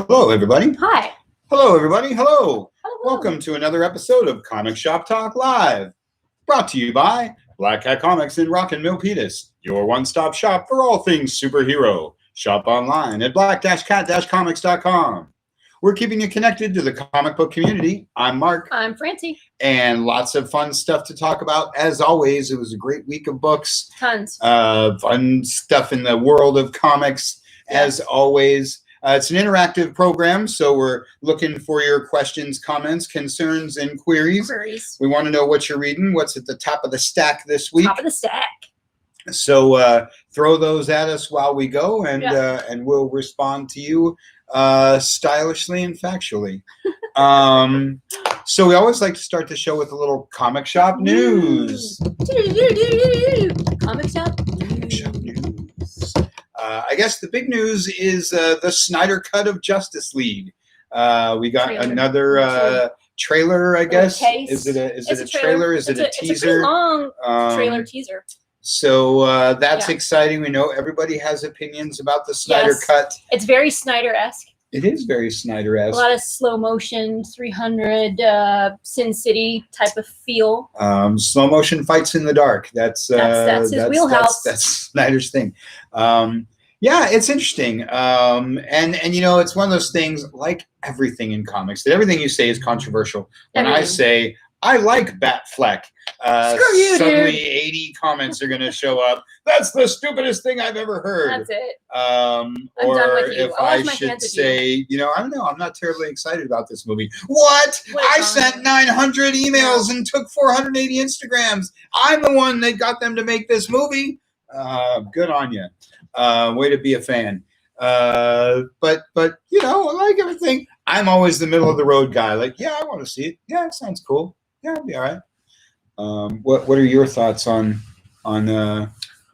Hello, everybody. Hi. Hello, everybody. Hello. Hello. Welcome to another episode of Comic Shop Talk Live. Brought to you by Black Cat Comics in Rock and Milpitas, your one-stop shop for all things superhero. Shop online at black-cat-comics.com. We're keeping you connected to the comic book community. I'm Mark. I'm Francie. And lots of fun stuff to talk about. As always, it was a great week of books. Tons. Fun stuff in the world of comics, as always. It's an interactive program, so we're looking for your questions, comments, concerns, and queries. We want to know what you're reading, what's at the top of the stack this week. Top of the stack. So throw those at us while we go, and we'll respond to you stylishly and factually. So we always like to start the show with a little comic shop news. Comic shop news. I guess the big news is the Snyder Cut of Justice League. We got another trailer, I guess. Is it a trailer? Is it a teaser? It's a pretty long trailer teaser. So that's exciting. We know everybody has opinions about the Snyder Cut. It's very Snyder-esque. It is very Snyder-esque. A lot of slow motion, 300, Sin City type of feel. Slow motion fights in the dark. That's his wheelhouse. That's Snyder's thing. Yeah, it's interesting. And you know, it's one of those things, like everything in comics, that everything you say is controversial. When I say I like Batfleck, screw you, suddenly dude. 80 comments are going to show up. That's the stupidest thing I've ever heard. That's it. Or if I should say, you know, I don't know, I'm not terribly excited about this movie. What? I sent 900 emails and took 480 Instagrams. I'm the one that got them to make this movie. Good on you. Way to be a fan. But you know, I like everything. I'm always the middle of the road guy. Like, yeah, I want to see it. Yeah, it sounds cool. Yeah, it'll be all right. What are your thoughts on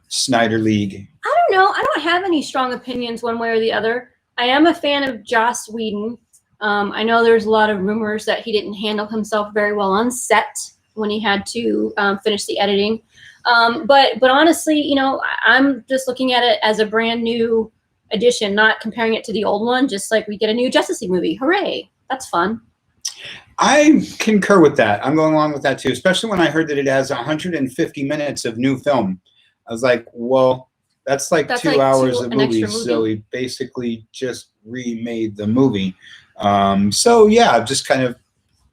Snyder League? I don't know. I don't have any strong opinions one way or the other. I am a fan of Joss Whedon. I know there's a lot of rumors that he didn't handle himself very well on set when he had to finish the editing. But honestly, you know, I'm just looking at it as a brand new edition, not comparing it to the old one. Just like we get a new Justice League movie. Hooray. That's fun. I concur with that. I'm going along with that too, especially when I heard that it has 150 minutes of new film. I was like, well, that's like 2 hours of movie. So he basically just remade the movie. So yeah, just kind of,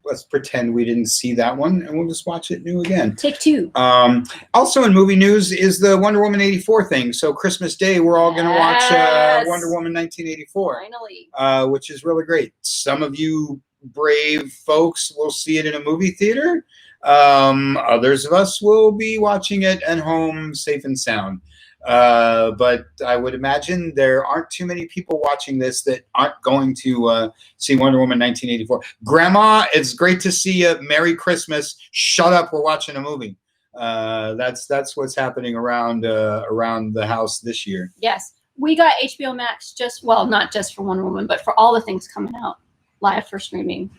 let's pretend we didn't see that one, and we'll just watch it new again. Take two. Also in movie news is the Wonder Woman 84 thing. So Christmas Day, we're all going to watch Wonder Woman 1984. Finally. Which is really great. Some of you brave folks will see it in a movie theater. Others of us will be watching it at home, safe and sound. But I would imagine there aren't too many people watching this that aren't going to see Wonder Woman 1984. Grandma, it's great to see you. Merry Christmas. Shut up. We're watching a movie. That's what's happening around the house this year. Yes. We got HBO Max not just for Wonder Woman, but for all the things coming out live for streaming.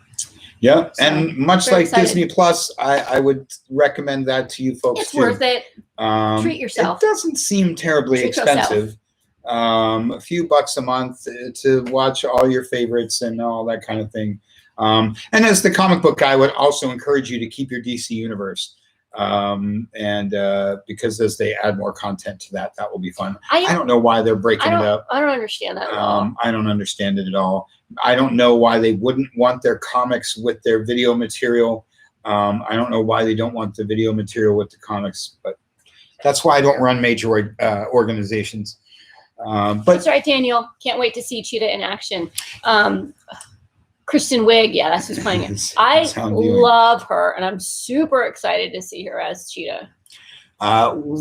Yeah, so, and much like Disney Plus, I would recommend that to you folks. It's worth it. Treat yourself. It doesn't seem terribly expensive. A few bucks a month to watch all your favorites and all that kind of thing. And as the comic book guy, I would also encourage you to keep your DC universe. Because as they add more content to that will be fun. I don't know why they're breaking it up. I don't understand that at all. I don't understand it at all. I don't know why they wouldn't want their comics with their video material. I don't know why they don't want the video material with the comics, but that's why I don't run major organizations. But that's right, Daniel. Can't wait to see Cheetah in action. Kristen Wiig, yeah, that's who's playing it. I love her, and I'm super excited to see her as Cheetah.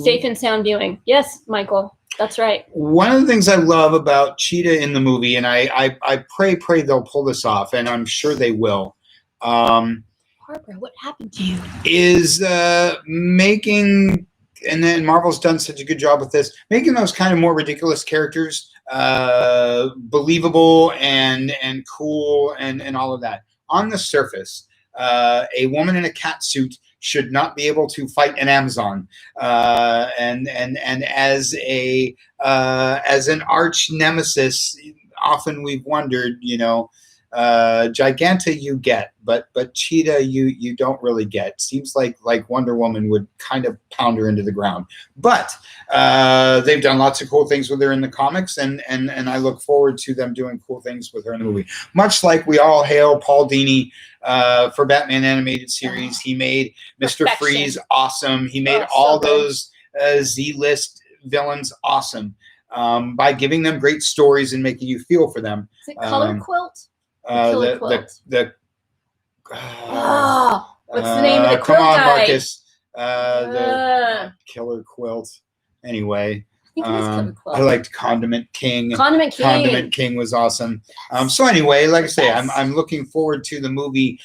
Safe and sound viewing. Yes, Michael, that's right. One of the things I love about Cheetah in the movie, and I pray they'll pull this off, and I'm sure they will. Barbara, what happened to you? Is making, and then Marvel's done such a good job with this, making those kind of more ridiculous characters believable and cool and all of that. On the surface, a woman in a cat suit should not be able to fight an Amazon. And as an arch nemesis often we've wondered, Giganta you get, but Cheetah you don't really get. Seems like Wonder Woman would kind of pound her into the ground. But they've done lots of cool things with her in the comics, and I look forward to them doing cool things with her in the movie. Much like we all hail Paul Dini for Batman animated series. He made Mr. Freeze awesome. He made all those Z-list villains awesome by giving them great stories and making you feel for them. Is it Color Quilt? What's the name of the quilt come on, guy? Marcus. The Killer Quilt. Anyway, I liked Condiment King. Condiment King was awesome. So anyway, like I say, I'm looking forward to the movie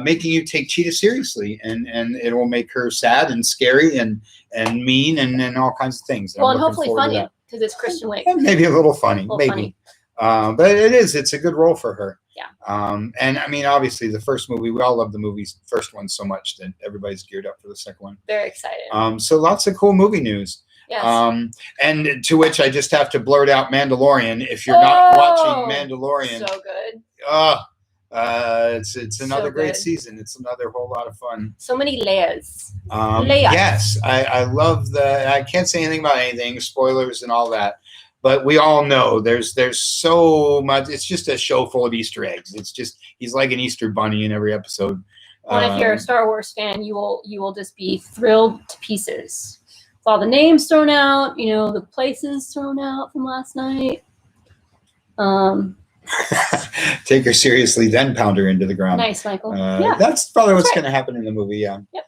making you take Cheetah seriously, and it will make her sad and scary and mean and all kinds of things. Well, and hopefully funny because it's Kristen Wiig. And maybe a little funny, maybe. But it's a good role for her. Yeah. And I mean, obviously, the first movie, we all love the movie's first one so much that everybody's geared up for the second one. Very excited. So lots of cool movie news. Yes. And to which I just have to blurt out Mandalorian. If you're not watching Mandalorian, so good. It's another great season. It's another whole lot of fun. So many layers. Yes, I love I can't say anything about anything, spoilers and all that. But we all know there's so much. It's just a show full of Easter eggs. It's just he's like an Easter bunny in every episode. Well, if you're a Star Wars fan, you will just be thrilled to pieces. With all the names thrown out, the places thrown out from last night. Take her seriously, then pound her into the ground. Nice, Michael. That's probably what's going to happen in the movie. Yeah. Yep.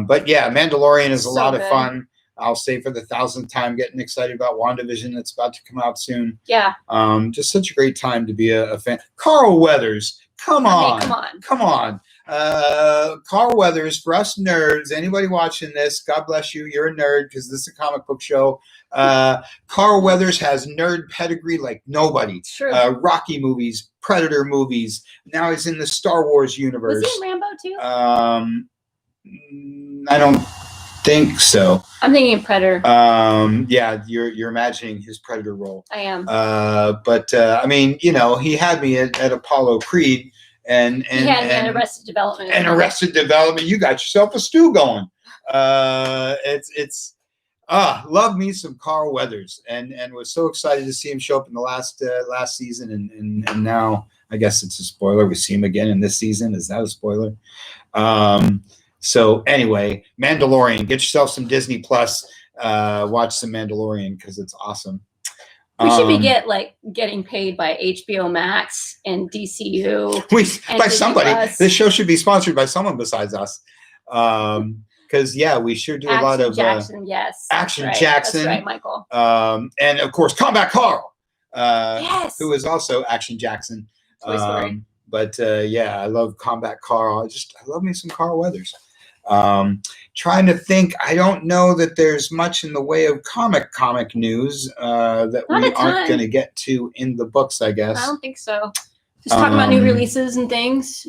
But yeah, Mandalorian is a lot of fun. I'll say for the 1,000th time, getting excited about WandaVision that's about to come out soon. Yeah. Just such a great time to be a fan. Carl Weathers, come on. Carl Weathers, for us nerds, anybody watching this, God bless you, you're a nerd because this is a comic book show. Carl Weathers has nerd pedigree like nobody. True. Rocky movies, Predator movies. Now he's in the Star Wars universe. Was he in Rambo too? I don't think so. I'm thinking Predator. Yeah, you're imagining his Predator role. I am. But I mean, he had me at Apollo Creed, and he had me at Arrested Development. And Arrested Development, you got yourself a stew going. Love me some Carl Weathers, and was so excited to see him show up in the last season, and now I guess it's a spoiler. We see him again in this season. Is that a spoiler? So anyway, Mandalorian, get yourself some Disney Plus, watch some Mandalorian because it's awesome. We should be getting paid by HBO Max and DCU. By somebody. Plus. This show should be sponsored by someone besides us. Because we sure do a lot of Jackson. Yes, Action Jackson. That's right, Michael. And of course, Combat Carl, yes, who is also Action Jackson. Toy Story. But I love Combat Carl. I love me some Carl Weathers. Trying to think, I don't know that there's much in the way of comic news that we aren't going to get to in the books, I guess. I don't think so. Just talking about new releases and things,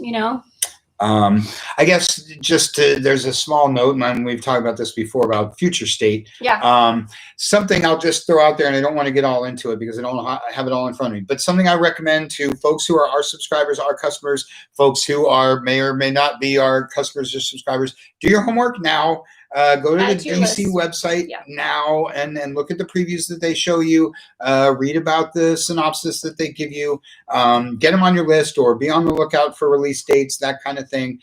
I guess there's a small note, and we've talked about this before about Future State. Yeah. Something I'll just throw out there, and I don't want to get all into it because I don't have it all in front of me, but something I recommend to folks who are our subscribers, our customers, folks who may or may not be our customers or subscribers, do your homework now. Go to the DC website now and look at the previews that they show you. Read about the synopsis that they give you. Get them on your list or be on the lookout for release dates, that kind of thing.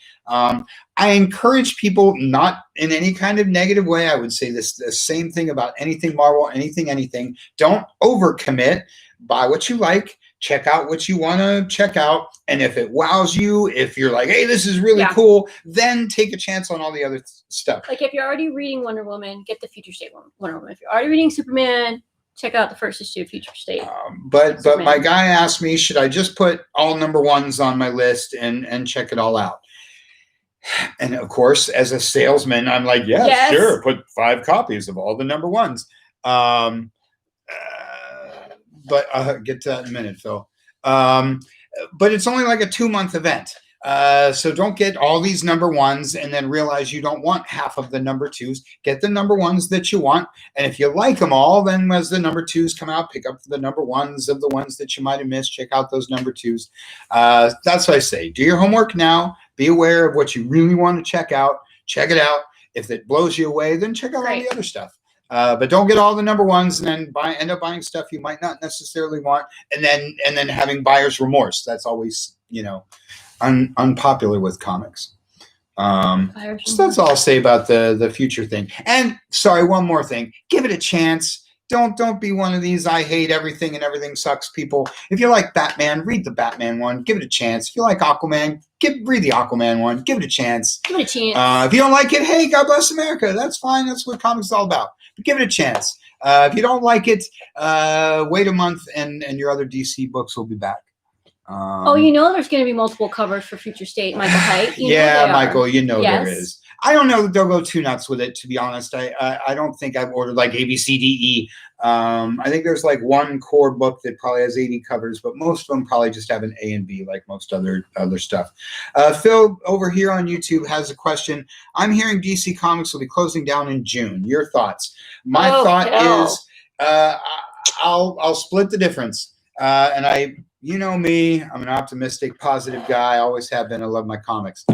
I encourage people, not in any kind of negative way. I would say the same thing about anything Marvel, anything. Don't overcommit. Buy what you like. Check out what you want to check out. And if it wows you, if you're like, hey, this is really cool, then take a chance on all the other stuff. Like if you're already reading Wonder Woman, get the Future State Wonder Woman. If you're already reading Superman, check out the first issue of Future State. But my guy asked me, should I just put all number ones on my list and check it all out? And of course, as a salesman, I'm like, yes, sure, put 5 copies of all the number ones. But I'll get to that in a minute, Phil. But it's only like a 2-month event. So don't get all these number ones and then realize you don't want half of the number twos. Get the number ones that you want. And if you like them all, then as the number twos come out, pick up the number ones of the ones that you might have missed. Check out those number twos. That's what I say. Do your homework now. Be aware of what you really want to check out. Check it out. If it blows you away, then check out all the other stuff. But don't get all the number ones and then end up buying stuff you might not necessarily want, and then having buyer's remorse. That's always, unpopular with comics. So that's all I'll say about the future thing. And sorry, one more thing. Give it a chance. Don't be one of these I hate everything and everything sucks people. If you like Batman, read the Batman one. Give it a chance. If you like Aquaman, read the Aquaman one. Give it a chance. Give it a chance. If you don't like it, hey, God bless America. That's fine. That's what comics is all about. But give it a chance. If you don't like it, wait a month and your other DC books will be back. There's going to be multiple covers for Future State, Michael Height. Michael, yes. There is. I don't know that they'll go too nuts with it, to be honest. I don't think I've ordered like A, B, C, D, E. I think there's like one core book that probably has 80 covers, but most of them probably just have an A and B, like most other stuff. Phil over here on YouTube has a question. I'm hearing DC Comics will be closing down in June. Your thoughts? My thought is I'll split the difference. You know me, I'm an optimistic, positive guy. I always have been. I love my comics.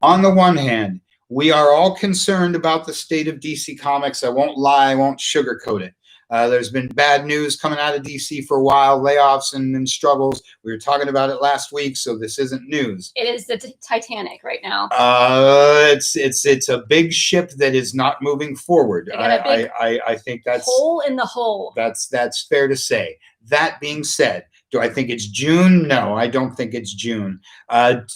On the one hand, we are all concerned about the state of DC Comics. I won't lie. I won't sugarcoat it. There's been bad news coming out of DC for a while, layoffs and struggles. We were talking about it last week, so this isn't news. It is the Titanic right now. It's a big ship that is not moving forward. I think that's hole in the hole. That's fair to say. That being said, do I think it's June? No, I don't think it's June.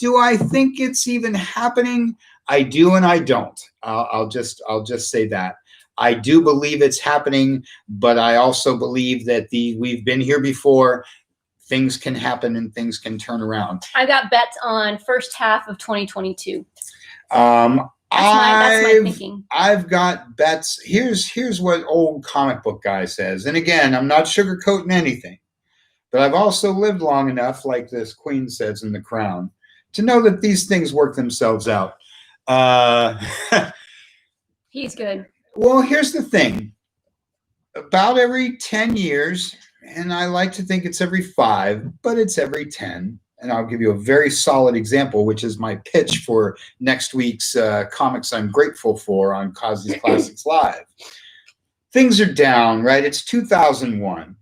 Do I think it's even happening? I do and I don't. I'll just say that. I do believe it's happening, but I also believe that we've been here before. Things can happen and things can turn around. I got bets on first half of 2022. That's my thinking. I've got bets. Here's what old comic book guy says. And again, I'm not sugarcoating anything. But I've also lived long enough, like this queen says in The Crown, to know that these things work themselves out. He's good. Well, here's the thing. About every 10 years, and I like to think it's every 5, but it's every 10. And I'll give you a very solid example, which is my pitch for next week's Comics I'm Grateful For on Cosby's Classics Live. Things are down, right? It's 2001.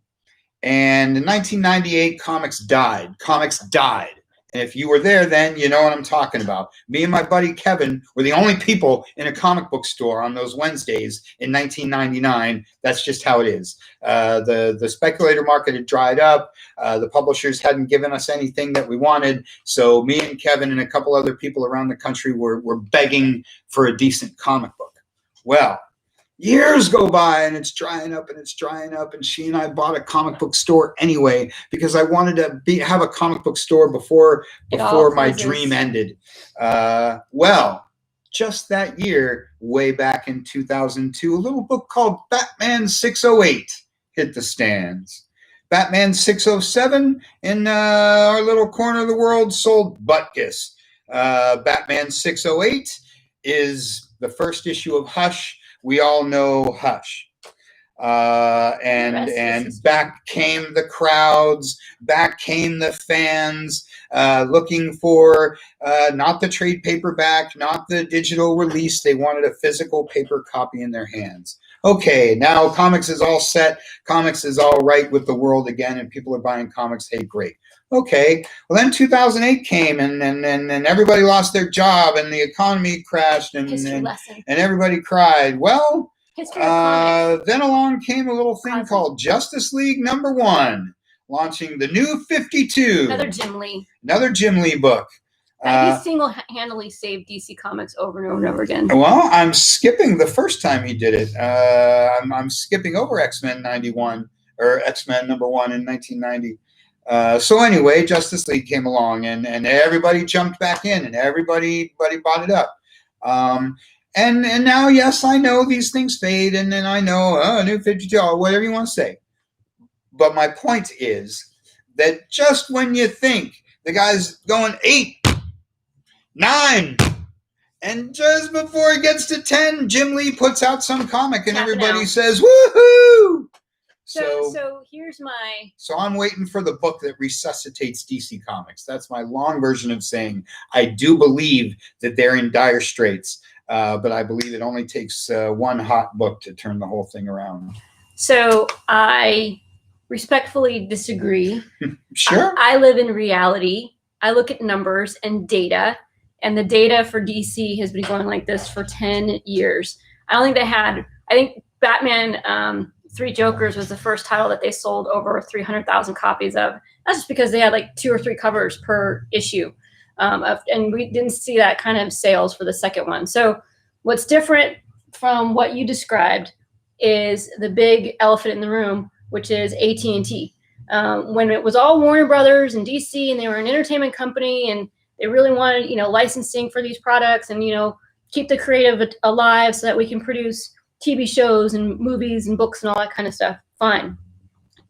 And in 1998, comics died. And if you were there then, you know what I'm talking about. Me and my buddy Kevin were the only people in a comic book store on those Wednesdays in 1999. That's just how it is. The speculator market had dried up. The publishers hadn't given us anything that we wanted. So me and Kevin and a couple other people around the country were begging for a decent comic book. Well, years go by and it's drying up. And she and I bought a comic book store anyway, because I wanted to have a comic book store before my dream ended. Well, just that year, way back in 2002, a little book called Batman 608 hit the stands. Batman 607 in our little corner of the world sold Butkus. Batman 608 is the first issue of Hush. We all know Hush. And back came the crowds, back came the fans, looking for not the trade paperback, not the digital release. They wanted a physical paper copy in their hands. Okay, now comics is all set. Comics is all right with the world again, and people are buying comics. Hey, great. Okay, well then 2008 came and everybody lost their job and the economy crashed and everybody cried. Well, then along came a little thing called Justice League #1, launching the New 52. Another Jim Lee book. He single-handedly saved DC Comics over and over and over again. Well, I'm skipping the first time he did it. I'm skipping over X-Men 91 or X-Men #1 in 1990. So anyway, Justice League came along and everybody jumped back in and everybody bought it up. And now, yes, I know these things fade and then I know New 52 or whatever you want to say. But my point is that just when you think the guy's going 8, 9. And just before it gets to 10, Jim Lee puts out some comic and everybody says, woohoo! So here's my... So I'm waiting for the book that resuscitates DC Comics. That's my long version of saying I do believe that they're in dire straits, but I believe it only takes one hot book to turn the whole thing around. So I respectfully disagree. Sure. I live in reality. I look at numbers and data, and the data for DC has been going like this for 10 years. I think Batman... Three Jokers was the first title that they sold over 300,000 copies of. That's just because they had like 2 or 3 covers per issue. And we didn't see that kind of sales for the second one. So what's different from what you described is the big elephant in the room, which is AT&T. When it was all Warner Brothers and DC, and they were an entertainment company, and they really wanted, licensing for these products and, keep the creative alive so that we can produce TV shows and movies and books and all that kind of stuff. Fine.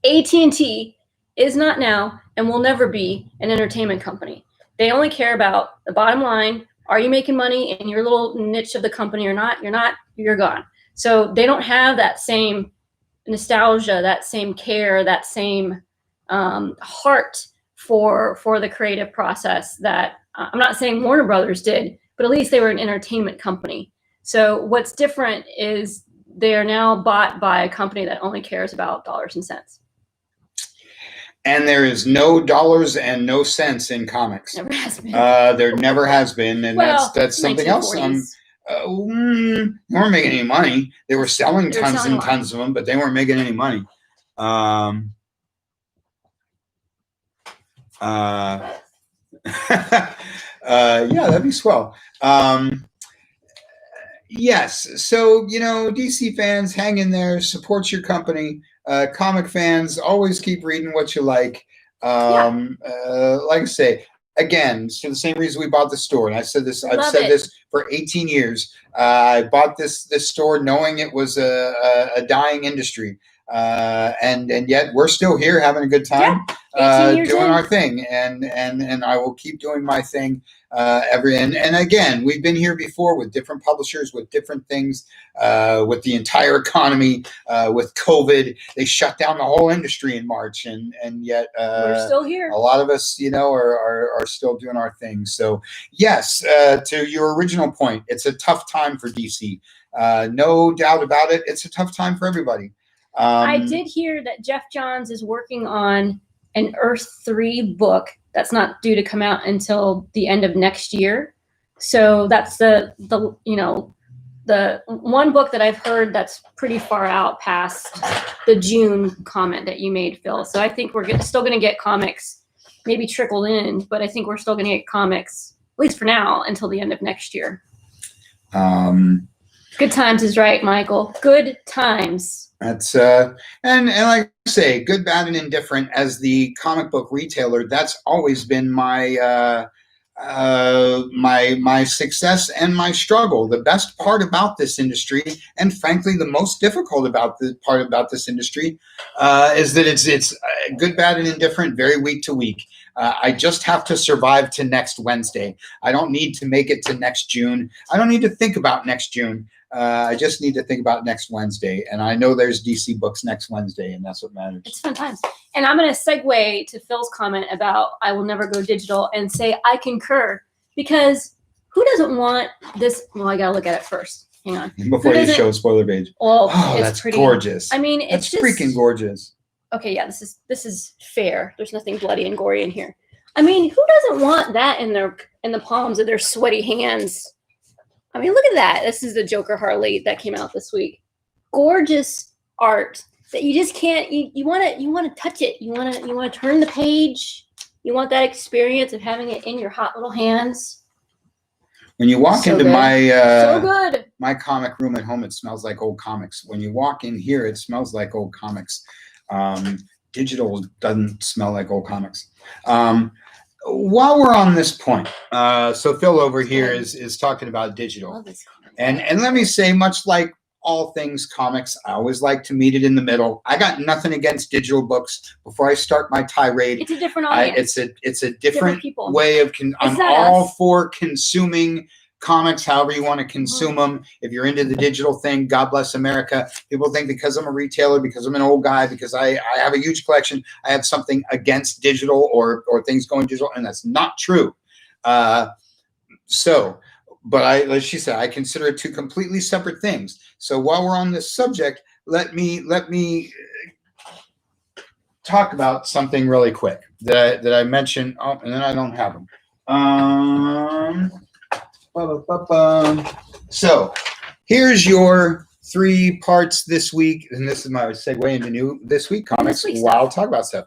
AT&T is not now and will never be an entertainment company. They only care about the bottom line. Are you making money in your little niche of the company or not? You're not, you're gone. So they don't have that same nostalgia, that same care, that same heart for the creative process that I'm not saying Warner Brothers did, but at least they were an entertainment company. So what's different is they are now bought by a company that only cares about dollars and cents. And there is no dollars and no cents in comics. Never has been. There never has been, and that's something else. They weren't making any money. They were selling tons and tons of them, but they weren't making any money. Yeah, that'd be swell. Yes. So, DC fans, hang in there, support your company. Comic fans, always keep reading what you like. Like I say, again, it's for the same reason we bought the store. And I've said this for 18 years. I bought this store knowing it was a dying industry. And yet we're still here having a good time, doing our thing. And I will keep doing my thing. And again, we've been here before with different publishers, with different things, with the entire economy, with COVID. They shut down the whole industry in March, and yet we're still here. A lot of us, are still doing our thing. So yes, to your original point, it's a tough time for DC. No doubt about it. It's a tough time for everybody. I did hear that Jeff Johns is working on an Earth 3 book that's not due to come out until the end of next year. So that's the one book that I've heard that's pretty far out past the June comment that you made, Phil. So I think we're still going to get comics, maybe trickled in, but I think we're still going to get comics, at least for now, until the end of next year. Good times is right, Michael. Good times. That's and like I say, good, bad, and indifferent. As the comic book retailer, that's always been my my success and my struggle. The best part about this industry, and frankly, the most difficult part about this industry, is that it's good, bad, and indifferent, very week to week. I just have to survive to next Wednesday. I don't need to make it to next June. I don't need to think about next June. I just need to think about next Wednesday. And I know there's DC books next Wednesday, and that's what matters. It's fun times. And I'm going to segue to Phil's comment about I will never go digital and say I concur, because who doesn't want this? Well, I got to look at it first. Hang on. Before you show spoiler page. Oh, that's pretty gorgeous. I mean, it's just freaking gorgeous. Okay, yeah, this is fair. There's nothing bloody and gory in here. I mean, who doesn't want that in the palms of their sweaty hands? I mean, look at that. This is the Joker Harley that came out this week. Gorgeous art that you just can't. You want to touch it. You want to turn the page. You want that experience of having it in your hot little hands. When you walk into my comic room at home, it smells like old comics. When you walk in here, it smells like old comics. Digital doesn't smell like old comics. While we're on this point, so Phil over here is talking about digital, and let me say, much like all things comics. I always like to meet it in the middle. I got nothing against digital books. Before I start my tirade, It's a different audience. It's a different people. way of. I'm all us? for consuming comics however you want to consume them. If you're into the digital thing, God bless America. People think because I'm a retailer, because I'm an old guy, because I have a huge collection, I have something against digital or things going digital, and that's not true. But as she said, I consider it two completely separate things. So while we're on this subject, let me talk about something really quick that I mentioned. Oh, and then I don't have them. So here's your 3 parts this week, and this is my segue into new this week comics while I'll talk about stuff.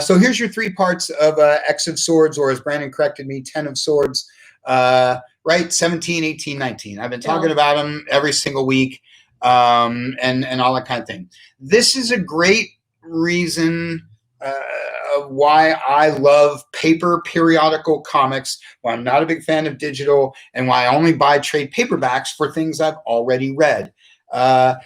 So here's your 3 parts of X of Swords, or as Brandon corrected me, 10 of Swords. Right, 17, 18, 19. I've been talking about them every single week, and all that kind of thing. This is a great reason of why I love paper periodical comics, why I'm not a big fan of digital, and why I only buy trade paperbacks for things I've already read. And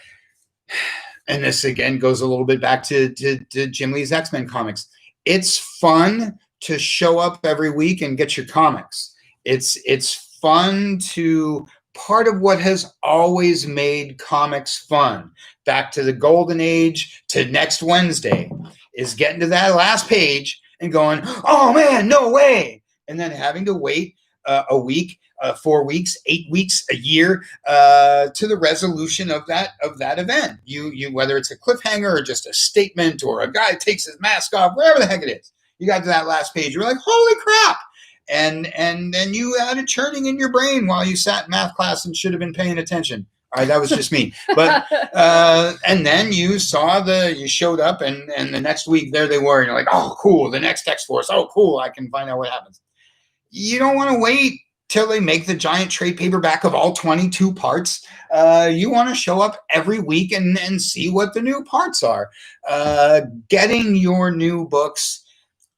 this again goes a little bit back to Jim Lee's X-Men comics. It's fun to show up every week and get your comics. It's fun to part of what has always made comics fun, back to the golden age to next Wednesday, is getting to that last page and going, oh man, no way. And then having to wait a week, 4 weeks, 8 weeks, a year to the resolution of that event. You whether it's a cliffhanger or just a statement or a guy takes his mask off, wherever the heck it is, you got to that last page. You're like, holy crap. And then you had it churning in your brain while you sat in math class and should have been paying attention. All right, that was just me. But and then you showed up, and the next week there they were, and you're like, oh, cool, the next X-Force. Oh, cool, I can find out what happens. You don't want to wait till they make the giant trade paperback of all 22 parts. You want to show up every week and see what the new parts are. Getting your new books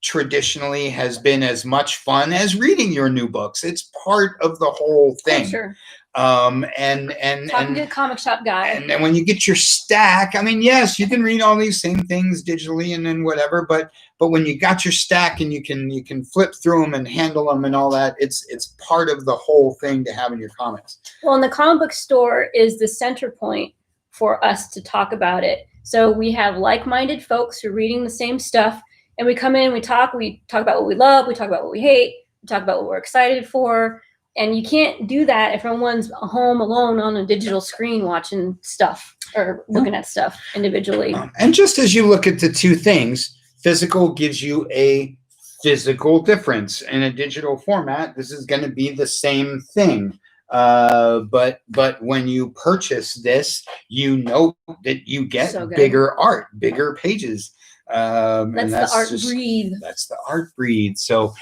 traditionally has been as much fun as reading your new books. It's part of the whole thing. Sure. And talking to the comic shop guy. And then when you get your stack, I mean, yes, you can read all these same things digitally and then whatever, but when you got your stack and you can flip through them and handle them and all that, it's part of the whole thing to have in your comics. Well, and the comic book store is the center point for us to talk about it. So we have like-minded folks who are reading the same stuff. And we come in, we talk about what we love, we talk about what we hate, we talk about what we're excited for. And you can't do that if everyone's home alone on a digital screen watching stuff or looking at stuff individually. And just as you look at the two things, physical gives you a physical difference. In a digital format, this is going to be the same thing. But when you purchase this, you know that you get bigger art, bigger pages. That's the art breathe. That's the art breathe. So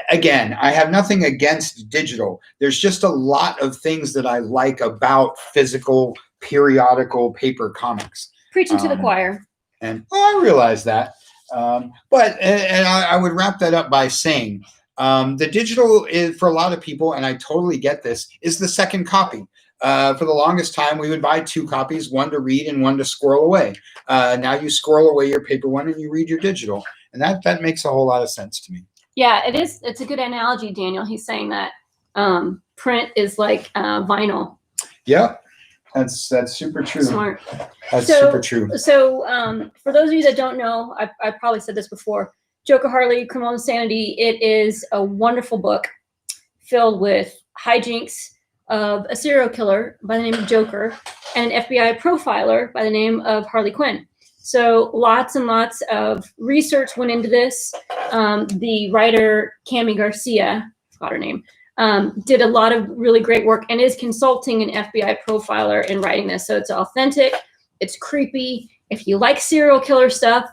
again, I have nothing against digital. There's just a lot of things that I like about physical periodical paper comics. Preaching to the choir. And I realize that. But I would wrap that up by saying the digital is, for a lot of people, and I totally get this, is the second copy. For the longest time, we would buy 2 copies, one to read and one to squirrel away. Now you squirrel away your paper one and you read your digital. And that makes a whole lot of sense to me. Yeah, it is. It's a good analogy, Daniel. He's saying that print is like vinyl. Yep. That's super true. Smart. That's super true. So for those of you that don't know, I probably said this before, Joker Harley, Criminal Insanity, it is a wonderful book filled with hijinks of a serial killer by the name of Joker and an FBI profiler by the name of Harley Quinn. So lots and lots of research went into this. The writer, Cami Garcia, I forgot her name, did a lot of really great work and is consulting an FBI profiler in writing this. So it's authentic, it's creepy. If you like serial killer stuff,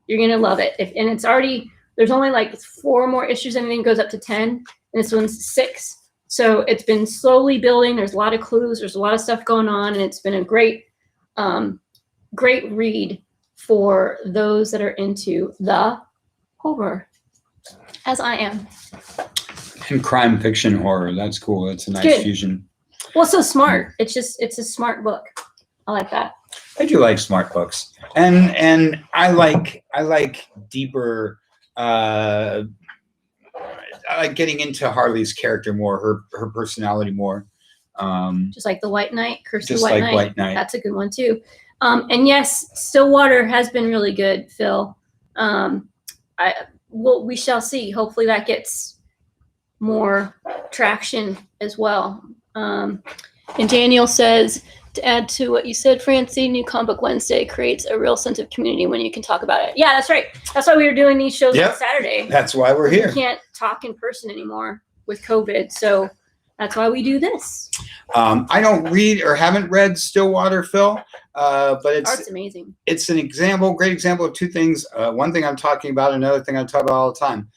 you're going to love it. And it's already, there's only like 4 more issues, and then it goes up to 10. And this one's 6. So it's been slowly building. There's a lot of clues. There's a lot of stuff going on. And it's been a great, great read for those that are into the horror, as I am. And crime fiction horror. That's cool. That's a nice fusion. Well, so smart. It's a smart book. I like that. I do like smart books, and I like deeper. I like getting into Harley's character more, her personality more. Just like the White Knight, Curse of the Just White like Knight. White Knight. That's a good one too. And yes, Stillwater has been really good, Phil. We shall see. Hopefully that gets more traction as well. And Daniel says, to add to what you said, Francie, New Comic Book Wednesday creates a real sense of community when you can talk about it. Yeah, that's right. That's why we were doing these shows on Saturday. That's why we're here. We can't talk in person anymore with COVID, so that's why we do this. I don't read or haven't read Stillwater, Phil, but Art's amazing. It's an example, great example of two things. One thing I'm talking about, another thing I talk about all the time.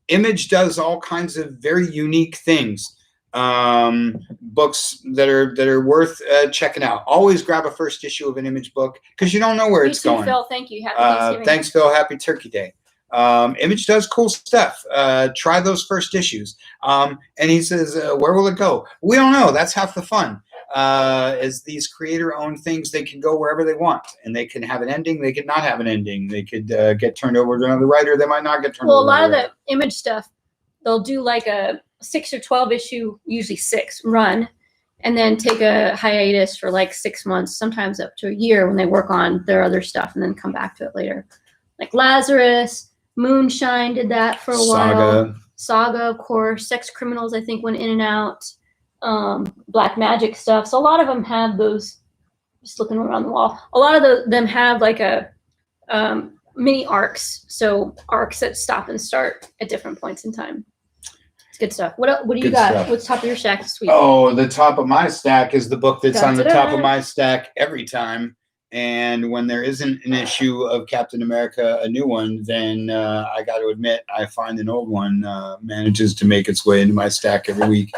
Image does all kinds of very unique things. Books that are worth checking out. Always grab a first issue of an Image book because you don't know where it's going. Phil, thank you. Happy Thanksgiving. Thanks, Phil. Happy Turkey Day. Image does cool stuff. Try those first issues. And he says, where will it go? We don't know. That's half the fun. As these creator-owned things, they can go wherever they want, and they can have an ending. They could not have an ending. They could get turned over to another writer. They might not get turned over. Well, a lot of the Image stuff, they'll do like a 6 or 12 issue, usually 6 run, and then take a hiatus for like 6 months, sometimes up to a year when they work on their other stuff, and then come back to it later. Like Lazarus, Moonshine did that for a while. Saga, of course. Sex Criminals, I think, went in and out. Black Magic stuff. So a lot of them have those. Just looking around the wall. A lot of them have like a mini arcs. So arcs that stop and start at different points in time. It's good stuff. What do you got? Stuff. What's top of your stack this week? Oh, the top of my stack is the book that's on the top of my stack every time. And when there isn't an issue of Captain America, a new one, then I got to admit, I find an old one manages to make its way into my stack every week.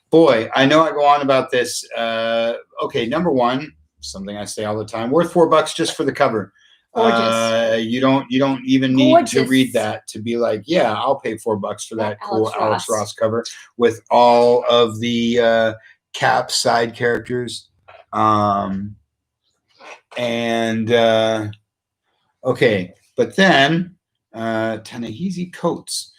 Boy, I know I go on about this. Okay, number one, something I say all the time, worth $4 just for the cover. You don't even need to read that to be like, yeah, I'll pay $4 for that cool Alex Ross cover with all of the Cap side characters. Okay, but then Ta-Nehisi Coates.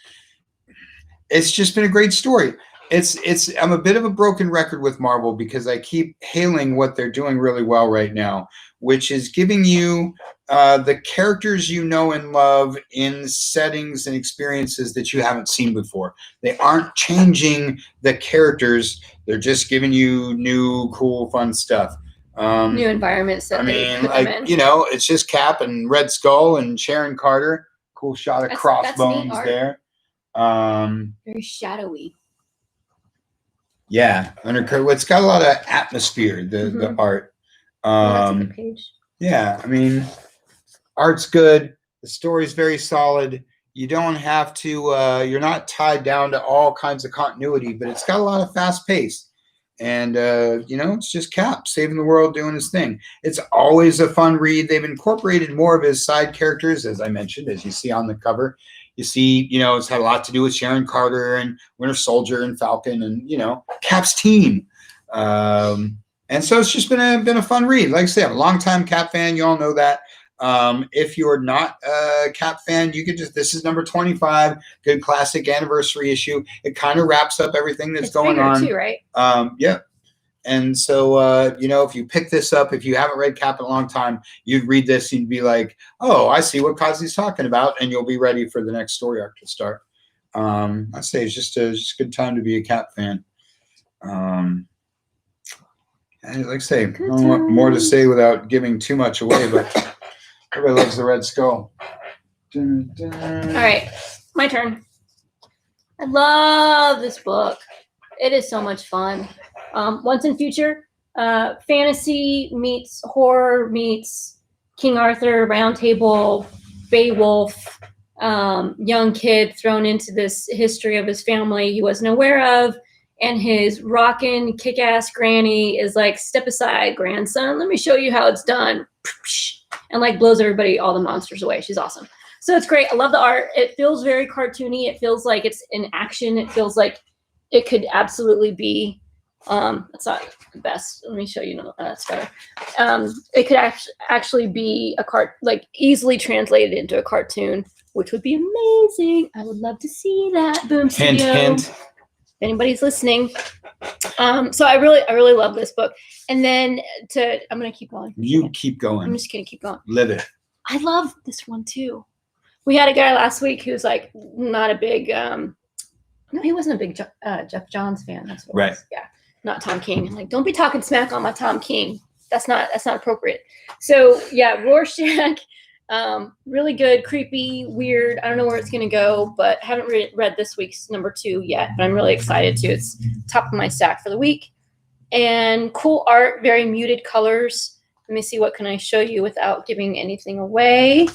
It's just been a great story. I'm a bit of a broken record with Marvel because I keep hailing what they're doing really well right now, which is giving you the characters you know and love in settings and experiences that you haven't seen before. They aren't changing the characters. They're just giving you new, cool, fun stuff. New environments that it's just Cap and Red Skull and Sharon Carter. Cool shot of Crossbones there. Very shadowy. Yeah, it's got a lot of atmosphere. The art. That's a good page. Yeah, I mean, art's good. The story's very solid. You don't have to. You're not tied down to all kinds of continuity, but it's got a lot of fast pace. And, it's just Cap saving the world, doing his thing. It's always a fun read. They've incorporated more of his side characters, as I mentioned, as you see on the cover. You see, it's had a lot to do with Sharon Carter and Winter Soldier and Falcon and, Cap's team. And so it's just been a fun read. Like I say, I'm a longtime Cap fan. You all know that. If you're not a Cap fan, you could this is number 25, good classic anniversary issue. It kind of wraps up everything that's going on. Too, right? Yeah. And so, if you pick this up, if you haven't read Cap in a long time, you'd read this and you'd be like, oh, I see what Kazi's talking about. And you'll be ready for the next story arc to start. I say it's just a good time to be a Cap fan. And like I say, I don't want more to say without giving too much away, but everybody loves the Red Skull. Dun, dun. All right, my turn. I love this book. It is so much fun. Once in Future, fantasy meets horror meets King Arthur, Round Table, Beowulf, young kid thrown into this history of his family he wasn't aware of. And his rockin' kick-ass granny is like, step aside, grandson. Let me show you how it's done. And blows everybody, all the monsters away. She's awesome. So it's great. I love the art. It feels very cartoony. It feels like it's in action. It feels like it could absolutely be That's not the best. Let me show you. No, that's better. It could actually be like easily translated into a cartoon, which would be amazing. I would love to see that. Boom Hint, Studio. hint. If anybody's listening. So I really love this book. And then I'm gonna keep going. You keep going. I'm just gonna keep going. Live it. I love this one too. We had a guy last week who's like not a big no, he wasn't a big Jeff Johns fan. That's what it was. Yeah. Not Tom King. I'm like, don't be talking smack on my Tom King. That's not appropriate. So yeah, Rorschach, really good, creepy, weird. I don't know where it's gonna go, but I haven't read this week's number 2 yet. But I'm really excited to. It's top of my stack for the week. And cool art, very muted colors. Let me see, what can I show you without giving anything away?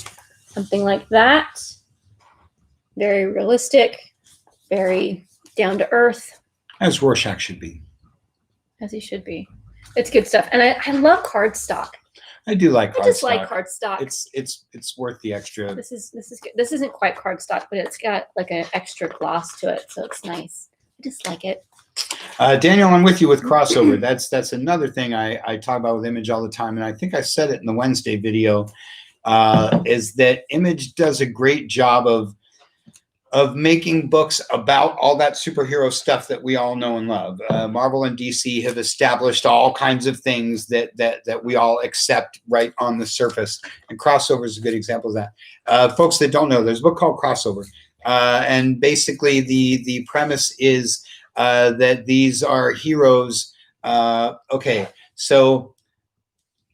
Something like that. Very realistic, very down to earth. As Rorschach should be. As he should be. It's good stuff. And I love cardstock. I do like cardstock. I just like cardstock. It's worth the extra. This is good. This isn't quite cardstock, but it's got like an extra gloss to it, so it's nice. I just like it. Daniel, I'm with you with crossover. That's another thing I talk about with Image all the time, and I think I said it in the Wednesday video, is that Image does a great job of making books about all that superhero stuff that we all know and love. Marvel and DC have established all kinds of things that we all accept right on the surface, and crossover is a good example of that. Folks that don't know, there's a book called Crossover, and basically the premise is that these are heroes. Okay, so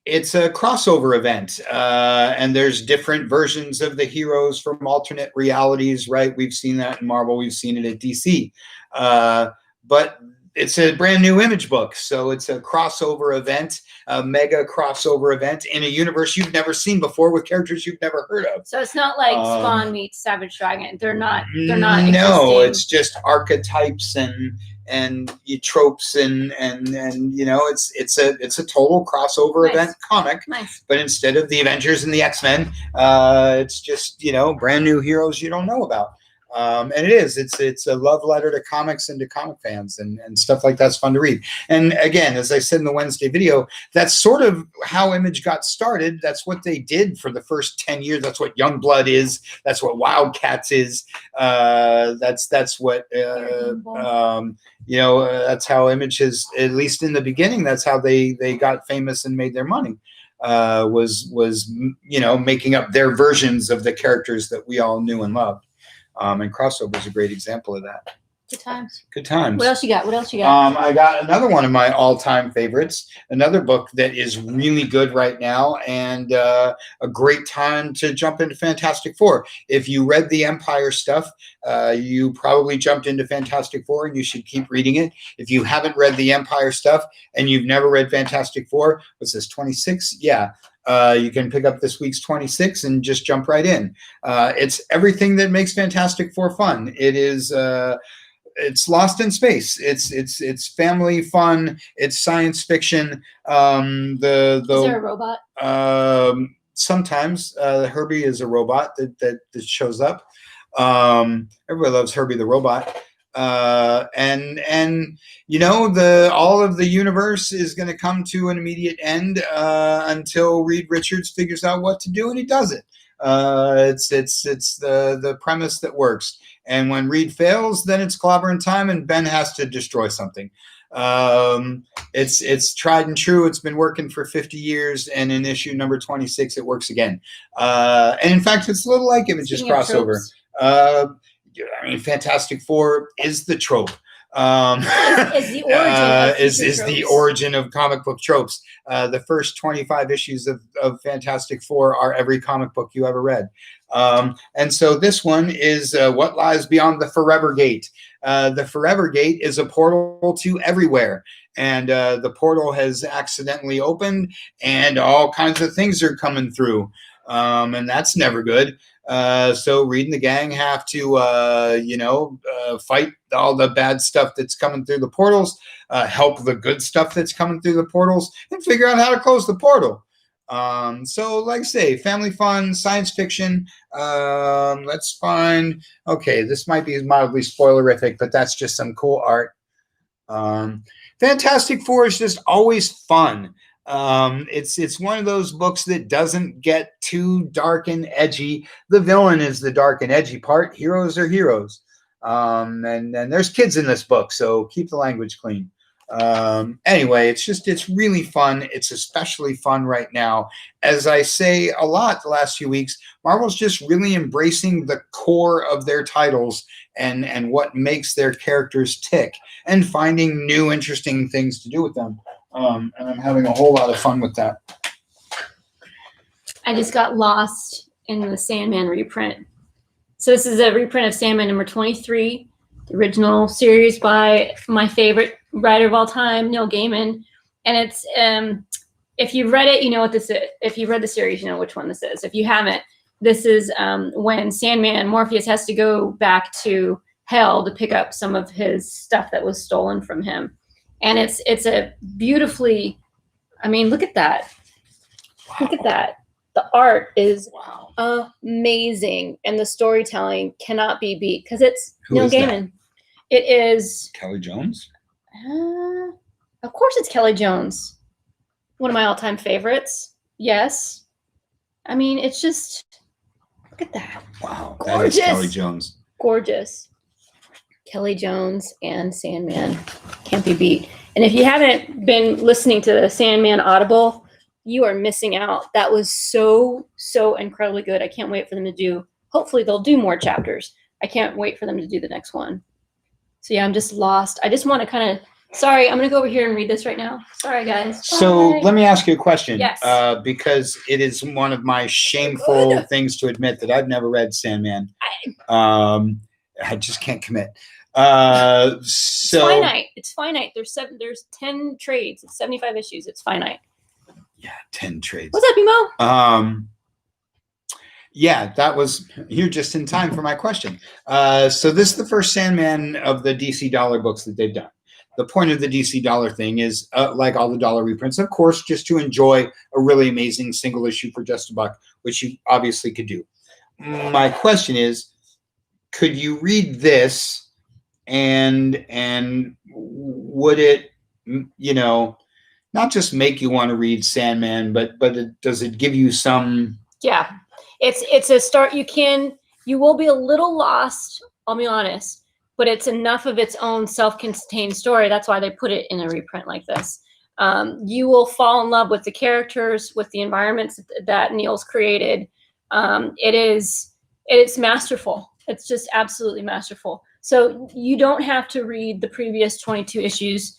it's a crossover event, and there's different versions of the heroes from alternate realities, right? We've seen that in Marvel. We've seen it at DC. But it's a brand new Image book, so it's a crossover event, a mega crossover event in a universe you've never seen before with characters you've never heard of. So it's not like Spawn meets Savage Dragon. They're not. No, it's just archetypes and tropes and you know, it's a total crossover event comic. Nice. But instead of the Avengers and the X-Men, it's just, you know, brand new heroes you don't know about. And it's a love letter to comics and to comic fans, and stuff like that's fun to read. And again, as I said in the Wednesday video, that's sort of how Image got started. That's what they did for the first 10 years. That's what Youngblood is. That's what Wildcats is. That's what you know. That's how Image is, at least in the beginning. That's how they got famous and made their money. Was you know, making up their versions of the characters that we all knew and loved. And crossover is a great example of that. Good times. Good times. What else you got? What else you got? I got another one of my all-time favorites, another book that is really good right now, and a great time to jump into Fantastic Four. If you read the Empire stuff, you probably jumped into Fantastic Four, and you should keep reading it. If you haven't read the Empire stuff and you've never read Fantastic Four, what's this, 26? Yeah. You can pick up this week's 26 and just jump right in. It's everything that makes Fantastic Four fun. It is, it's lost in space. It's family fun. It's science fiction. Is there a robot? Sometimes Herbie is a robot that shows up. Everybody loves Herbie the robot. And you know, all of the universe is going to come to an immediate end until Reed Richards figures out what to do, and he does it. It's the premise that works. And when Reed fails, then it's clobbering time, and Ben has to destroy something. It's tried and true. It's been working for 50 years, and in issue number 26, it works again. And in fact, it's a little like Image's crossover. I mean, Fantastic Four is the trope. Is the origin is the origin of comic book tropes. The first 25 issues of Fantastic Four are every comic book you ever read. And so this one is What Lies Beyond the Forever Gate. The Forever Gate is a portal to everywhere. And the portal has accidentally opened, and all kinds of things are coming through. And that's never good. So Reed and the gang have to, you know, fight all the bad stuff that's coming through the portals, help the good stuff that's coming through the portals, and figure out how to close the portal. So like I say, family fun, science fiction. Let's find, okay, this might be mildly spoilerific, but that's just some cool art. Fantastic Four is just always fun. It's one of those books that doesn't get too dark and edgy. The villain is the dark and edgy part. Heroes are heroes. And there's kids in this book, so keep the language clean. Anyway, it's really fun. It's especially fun right now. As I say a lot the last few weeks, Marvel's just really embracing the core of their titles and what makes their characters tick and finding new interesting things to do with them. And I'm having a whole lot of fun with that. I just got lost in the Sandman reprint. So this is a reprint of Sandman number 23, the original series by my favorite writer of all time, Neil Gaiman. And it's, if you've read it, you know what this is. If you've read the series, you know which one this is. If you haven't, this is when Sandman, Morpheus, has to go back to hell to pick up some of his stuff that was stolen from him. And it's a beautifully, I mean, look at that. Wow. Look at that. The art is amazing, and the storytelling cannot be beat because it's Neil Gaiman. It is Kelly Jones. Of course, it's Kelly Jones. One of my all-time favorites. Yes. I mean, it's just look at that. Wow, gorgeous. That is Kelly Jones. Gorgeous. Kelly Jones and Sandman can't be beat. And if you haven't been listening to the Sandman Audible, you are missing out. That was so incredibly good. I can't wait for them to do. Hopefully, they'll do more chapters. I can't wait for them to do the next one. So yeah, I'm just lost. I just want to kind of. Sorry, I'm gonna go over here and read this right now. Sorry, guys. Bye. So let me ask you a question. Yes. Because it is one of my shameful things to admit that I've never read Sandman. I just can't commit. So it's finite. It's finite. There's 10 trades. It's 75 issues. It's finite. Yeah, 10 trades. What's up, Emo? Yeah, you're just in time for my question. So this is the first Sandman of the DC Dollar books that they've done. The point of the DC Dollar thing is, like all the Dollar reprints, of course, just to enjoy a really amazing single issue for just $1, which you obviously could do. My question is, could you read this and would it, not just make you want to read Sandman, but does it give you some? Yeah, it's a start. You will be a little lost. I'll be honest, but it's enough of its own self-contained story. That's why they put it in a reprint like this. You will fall in love with the characters, with the environments that Neil's created. It's masterful. It's just absolutely masterful. So you don't have to read the previous 22 issues.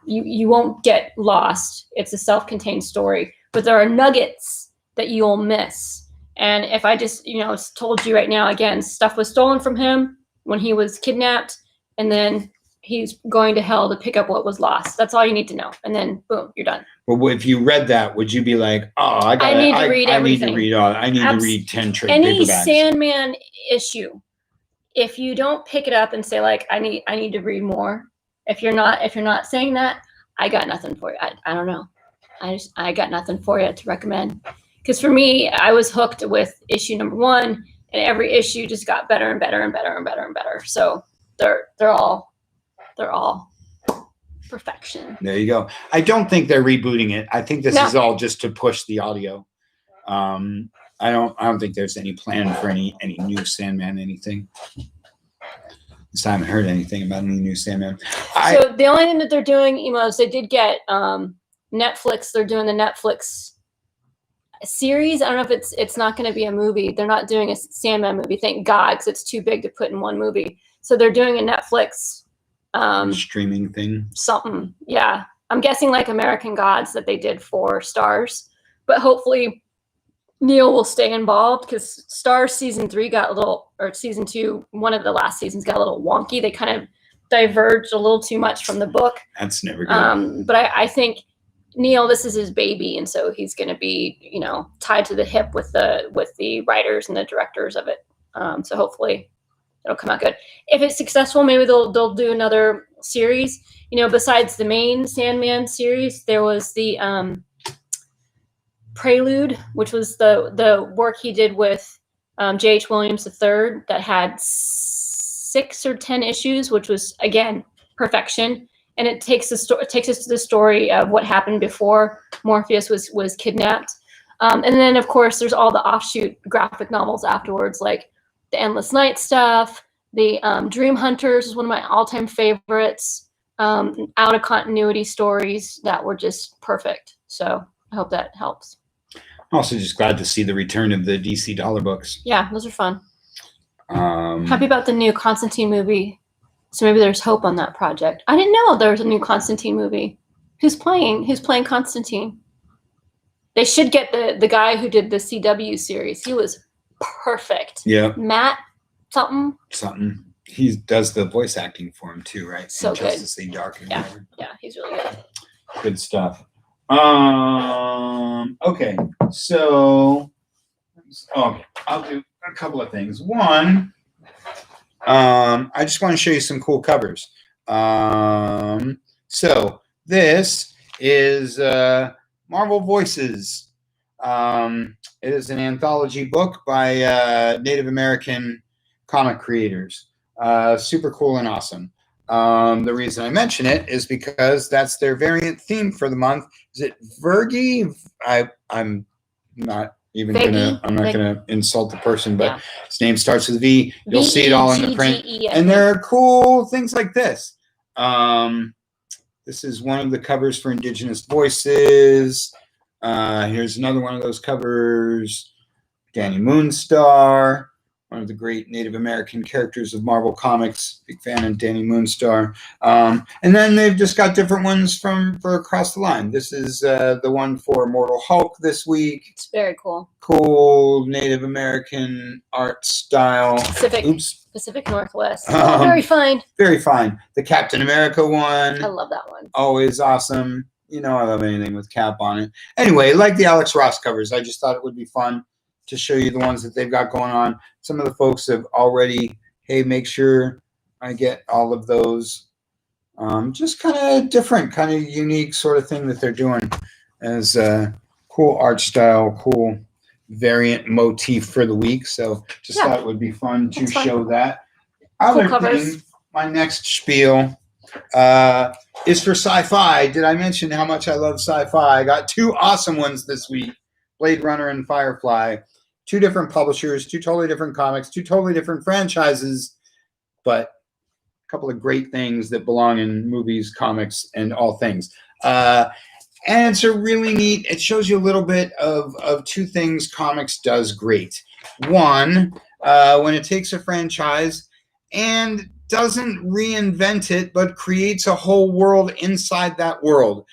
You won't get lost. It's a self-contained story, but there are nuggets that you'll miss. And if I just, told you right now, again, stuff was stolen from him when he was kidnapped, and then he's going to hell to pick up what was lost. That's all you need to know. And then boom, you're done. Well, if you read that, would you be like, oh, I need to read everything. I need to read 10 trade Any paperbacks. Sandman issue, if you don't pick it up and say like, I need to read more. If you're not saying that, I got nothing for you. I don't know. I got nothing for you to recommend. Because for me, I was hooked with issue number 1, and every issue just got better and better and better and better and better. So they're all perfection. There you go. I don't think they're rebooting it. I think this is all just to push the audio. I don't think there's any plan for any new Sandman anything. I haven't heard anything about any new Sandman. So the only thing that they're doing, is they did get Netflix. They're doing the Netflix series. I don't know if it's not going to be a movie. They're not doing a Sandman movie. Thank God, because it's too big to put in one movie. So they're doing a Netflix streaming thing. Something, yeah. I'm guessing like American Gods that they did for Stars, but hopefully Neil will stay involved because Stars season 3 got a little, or season 2, one of the last seasons got a little wonky. They kind of diverged a little too much from the book. That's never good. But I think Neil, this is his baby, and so he's going to be, tied to the hip with the writers and the directors of it. So hopefully it'll come out good. If it's successful, maybe they'll do another series. Besides the main Sandman series, there was the Prelude, which was the work he did with J.H. Williams III that had 6 or 10 issues, which was, again, perfection. and it takes us to the story of what happened before Morpheus was kidnapped. And then, of course, there's all the offshoot graphic novels afterwards, like the Endless Night stuff. The Dream Hunters is one of my all-time favorites. Out of continuity stories that were just perfect. So I hope that helps. I'm also just glad to see the return of the DC dollar books. Yeah, those are fun. Happy about the new Constantine movie. So maybe there's hope on that project. I didn't know there was a new Constantine movie. Who's playing Constantine? They should get the guy who did the CW series. He was perfect. Yeah. Matt something. He does the voice acting for him too, right? So in good. Justice League Dark. And whatever. Yeah, he's really good. Good stuff. Okay, so I'll do a couple of things. One, I just want to show you some cool covers. So this is Marvel Voices. It is an anthology book by Native American comic creators. Super cool and awesome. The reason I mention it is because that's their variant theme for the month. Is it Virgie? I'm not even gonna insult the person, but his name starts with V. You'll see it all in the print. And there are cool things like this. This is one of the covers for Indigenous Voices. Here's another one of those covers. Danny Moonstar, one of the great Native American characters of Marvel Comics. Big fan of Danny Moonstar. And then they've just got different ones for across the line. This is the one for Immortal Hulk this week. It's very cool. Cool Native American art style. Pacific Northwest. Very fine. Very fine. The Captain America one. I love that one. Always awesome. You know I love anything with Cap on it. Anyway, like the Alex Ross covers, I just thought it would be fun to show you the ones that they've got going on. Some of the folks have already, hey, make sure I get all of those. Just kind of different, kind of unique sort of thing that they're doing as cool art style, cool variant motif for the week. So just thought it would be fun to show that. Other thing, my next spiel is for sci-fi. Did I mention how much I love sci-fi? I got two awesome ones this week, Blade Runner and Firefly. Two different publishers, two totally different comics, two totally different franchises, but a couple of great things that belong in movies, comics, and all things. And it's a really neat, it shows you a little bit of two things comics does great. One, when it takes a franchise and doesn't reinvent it, but creates a whole world inside that world.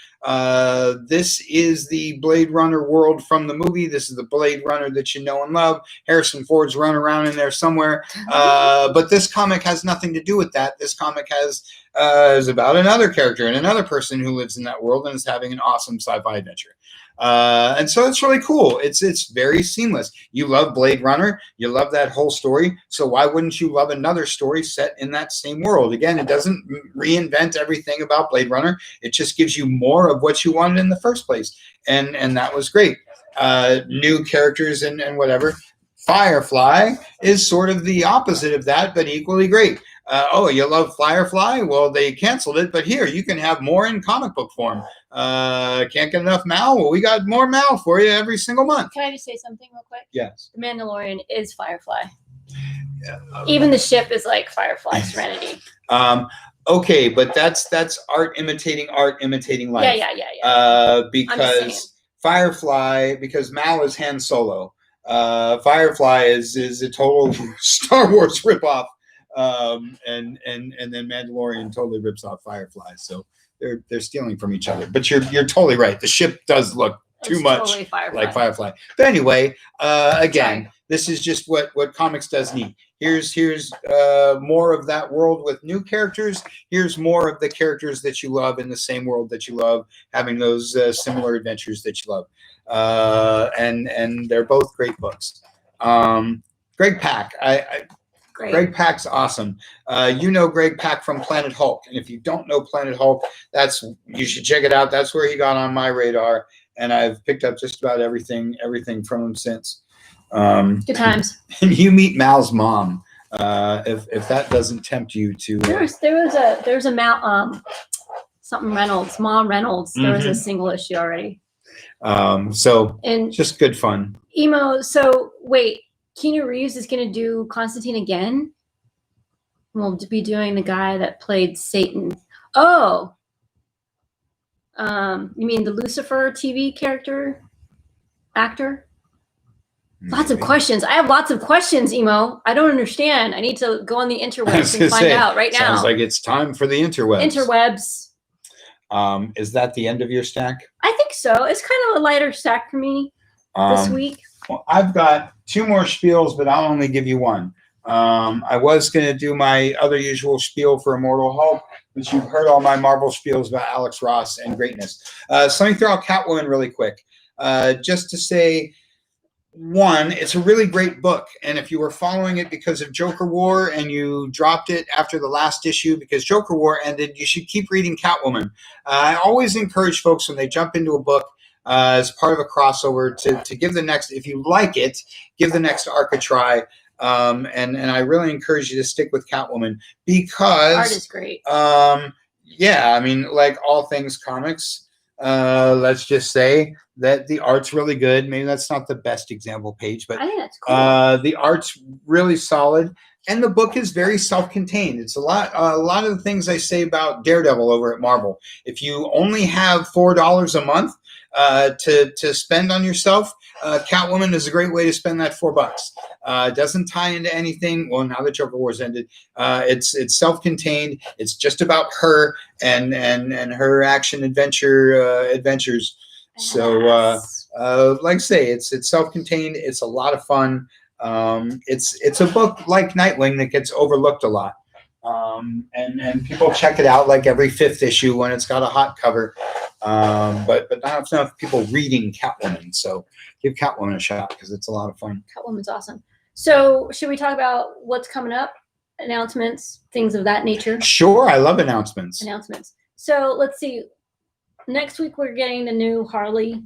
This is the Blade Runner world from the movie. This is the Blade Runner that you know and love. Harrison Ford's running around in there somewhere. But this comic has nothing to do with that. This comic is about another character and another person who lives in that world and is having an awesome sci-fi adventure. And so it's really cool. It's very seamless. You love Blade Runner. You love that whole story. So why wouldn't you love another story set in that same world? Again, it doesn't reinvent everything about Blade Runner. It just gives you more of what you wanted in the first place. And that was great. New characters and whatever. Firefly is sort of the opposite of that, but equally great. Oh, you love Firefly? Well, they canceled it, but here, you can have more in comic book form. Can't get enough Mal? Well, we got more Mal for you every single month. Can I just say something real quick? Yes. The Mandalorian is Firefly. Even the ship is like Firefly Serenity. Okay, but that's art imitating life. Yeah. Because Firefly, because Mal is Han Solo. Firefly is a total Star Wars ripoff. And then Mandalorian totally rips off Firefly, so they're stealing from each other. But you're totally right. The ship does look too much totally like Firefly. But anyway, again, this is just what comics does neat. Here's more of that world with new characters. Here's more of the characters that you love in the same world that you love, having those similar adventures that you love. And they're both great books. Greg Pak, Greg Pak's awesome. You know Greg Pak from Planet Hulk, and if you don't know Planet Hulk, you should check it out. That's where he got on my radar, and I've picked up just about everything from him since. Good times. And you meet Mal's mom. If that doesn't tempt you to, there was a Mal. something Reynolds, Ma Reynolds. There was a single issue already. So and just good fun. Emo. So wait, Keanu Reeves is going to do Constantine again. We'll be doing the guy that played Satan. Oh, you mean the Lucifer TV actor? Lots of questions. I have lots of questions, Emo. I don't understand. I need to go on the interwebs and find out right now. Sounds like it's time for the interwebs. Is that the end of your stack? I think so. It's kind of a lighter stack for me this week. Well, I've got 2 more spiels, but I'll only give you one. I was going to do my other usual spiel for Immortal Hulk, but you've heard all my Marvel spiels about Alex Ross and greatness. So let me throw out Catwoman really quick. Just to say, one, it's a really great book, and if you were following it because of Joker War and you dropped it after the last issue because Joker War ended, you should keep reading Catwoman. I always encourage folks when they jump into a book as part of a crossover to give the next, if you like it, give the next arc a try. And I really encourage you to stick with Catwoman because art is great. Yeah, I mean, like all things comics, let's just say that the art's really good. Maybe that's not the best example page, but I think that's cool. The art's really solid, and the book is very self-contained. It's a lot of the things I say about Daredevil over at Marvel. If you only have $4 a month to spend on yourself, Catwoman is a great way to spend that $4. It doesn't tie into anything. Well, now that Joker War's ended, it's self-contained. It's just about her and her action adventures. So, like I say, it's self-contained. It's a lot of fun. It's a book like Nightwing that gets overlooked a lot. And people check it out like every 5th issue when it's got a hot cover. But not enough people reading Catwoman. So give Catwoman a shot because it's a lot of fun. Catwoman's awesome. So should we talk about what's coming up? Announcements, things of that nature? Sure, I love announcements. So let's see. Next week we're getting the new Harley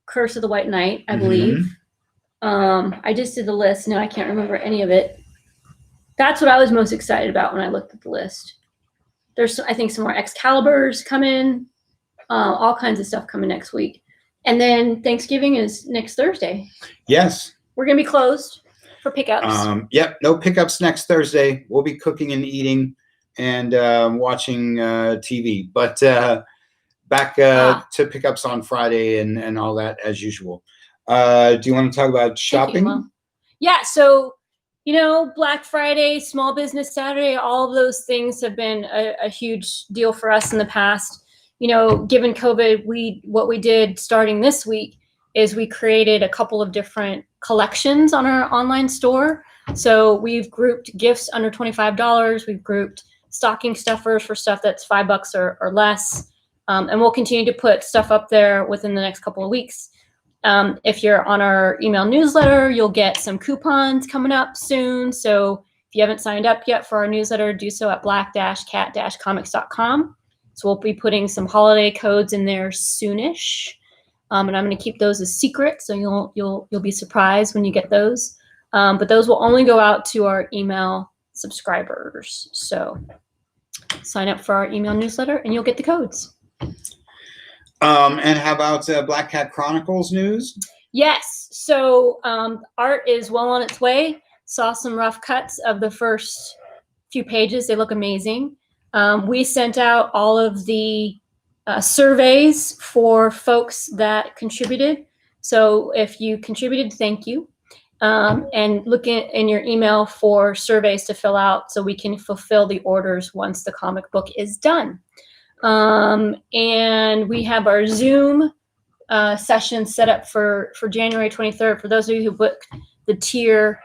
Curse of the White Knight, I believe. I just did the list. No, I can't remember any of it. That's what I was most excited about when I looked at the list. There's, I think, some more Excaliburs coming. All kinds of stuff coming next week. And then Thanksgiving is next Thursday. Yes. We're going to be closed for pickups. Yep, no pickups next Thursday. We'll be cooking and eating and watching TV. But back to pickups on Friday and all that as usual. Do you want to talk about shopping? Yeah, so, Black Friday, Small Business Saturday, all of those things have been a huge deal for us in the past. Given COVID, what we did starting this week is we created a couple of different collections on our online store. So we've grouped gifts under $25. We've grouped stocking stuffers for stuff that's $5 or less. And we'll continue to put stuff up there within the next couple of weeks. If you're on our email newsletter, you'll get some coupons coming up soon. So if you haven't signed up yet for our newsletter, do so at black-cat-comics.com. So we'll be putting some holiday codes in there soonish. And I'm going to keep those a secret, so you'll be surprised when you get those. But those will only go out to our email subscribers. So sign up for our email newsletter and you'll get the codes. And how about Black Cat Chronicles news? Yes. So art is well on its way. Saw some rough cuts of the first few pages. They look amazing. We sent out all of the surveys for folks that contributed. So if you contributed, thank you. And look in your email for surveys to fill out so we can fulfill the orders once the comic book is done. And we have our Zoom session set up for January 23rd. For those of you who booked the tier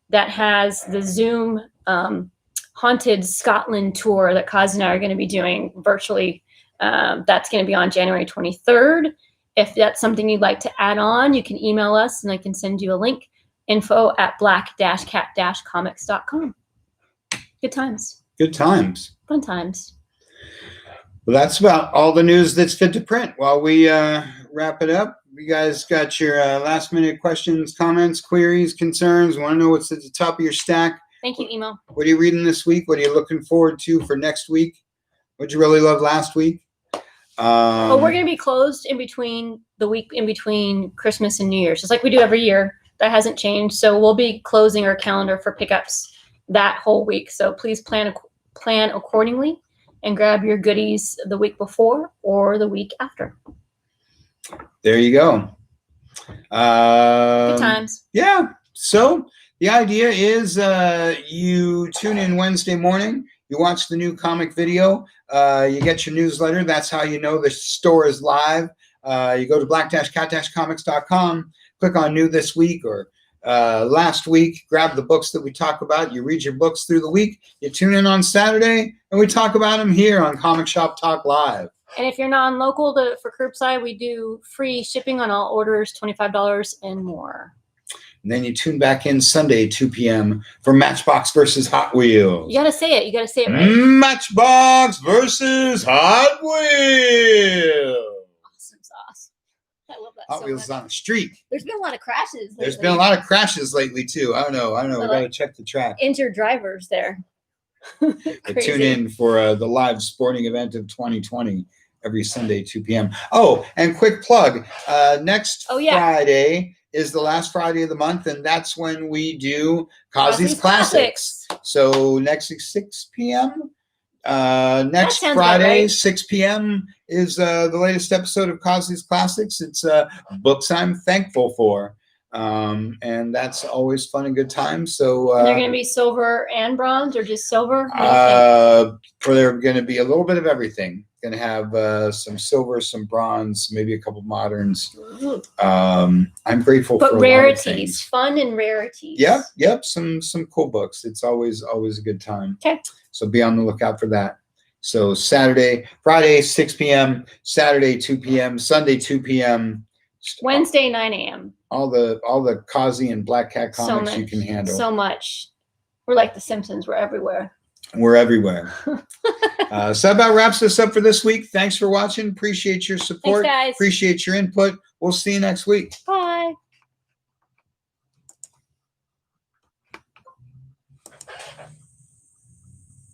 that has the Zoom Haunted Scotland tour that Kaz and I are going to be doing virtually, that's going to be on January 23rd. If that's something you'd like to add on, you can email us and I can send you a link. info@black-cat-comics.com. Good times. Good times. Fun times. Well, that's about all the news that's fit to print. While we wrap it up, you guys got your last minute questions, comments, queries, concerns, want to know what's at the top of your stack? Thank you, Emo. What are you reading this week? What are you looking forward to for next week? What'd you really love last week? Oh, we're going to be closed in between the week in between Christmas and New Year's, just like we do every year. That hasn't changed. So we'll be closing our calendar for pickups that whole week. So please plan accordingly and grab your goodies the week before or the week after. There you go. Good times. Yeah. So the idea is you tune in Wednesday morning. You watch the new comic video. You get your newsletter. That's how you know the store is live. You go to black-cat-comics.com, click on New This Week or Last Week, grab the books that we talk about. You read your books through the week. You tune in on Saturday, and we talk about them here on Comic Shop Talk Live. And if you're non-local for curbside, we do free shipping on all orders, $25 and more. And then you tune back in Sunday, 2 p.m. for Matchbox versus Hot Wheels. You got to say it. You got to say it right. Matchbox versus Hot Wheels. Awesome sauce. I love that Hot so Wheels much. is on a streak. There's been a lot of crashes lately. There's been a lot of crashes lately, too. I don't know. So We got to check the track. Injured drivers there. Tune in for the live sporting event of 2020 every Sunday, 2 p.m. Oh, and quick plug. Next Friday is the last Friday of the month, and that's when we do Kazi's Classics. So next 6 p.m. Next Friday, right. 6 p.m. is the latest episode of Kazi's Classics. It's books I'm thankful for. And that's always fun and good time. So they're going to be silver and bronze, or just silver? They're going to be a little bit of everything. Going to have some silver, some bronze, maybe a couple moderns. I'm grateful for rarities, a lot of things. Fun and rarities. Yep. Some cool books. It's always a good time. Okay. So be on the lookout for that. So Friday 6 p.m., Saturday 2 p.m., Sunday 2 p.m. Wednesday 9 a.m. All the Kazi and Black Cat comics you can handle. So much. We're like the Simpsons. We're everywhere. We're everywhere. So that about wraps us up for this week. Thanks for watching. Appreciate your support. Thanks, guys. Appreciate your input. We'll see you next week. Bye.